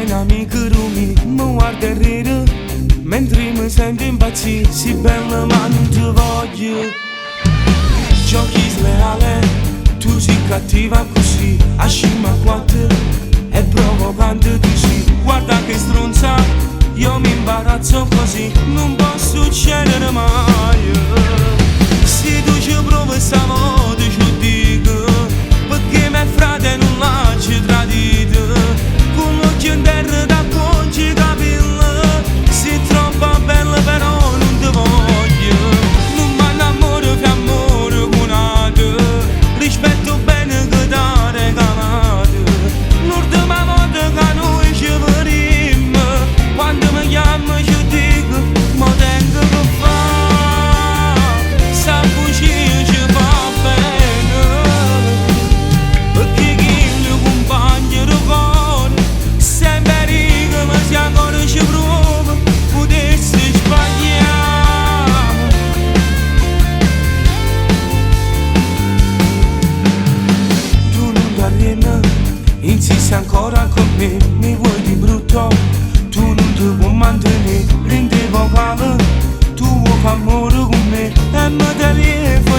un'amica Rumi mi guarda e ride, mentre mi sento impazzire, si bella ma non ti voglio. Giochi sleale, tu sei cattiva così, a scima quattro è provocante tu sì. Guarda che stronza, io mi imbarazzo così, non può succedere mai. Se tu ci provi stavolta ci dico, perché me frate non lasci tradito, con l'occhio in terra da conci capilla, sei troppo bella però non ti voglio, non mi innamoro che amore cunato, rispetto bene che t'ha regalato, l'ultima volta che noi ci vedremo, quando mi chiami ci dico, ma tengo che fa, sa cucina ci fa bene, perché chi lo compagna di cuore, sempre che ma se ancora ci prova, potessi sbagliare. Tu non t'arriena, insisti ancora con me, mi vuoi di brutto, tu non ti puoi mantenere, prendi vocale, tu vuoi fare amore con me, e mi telefono.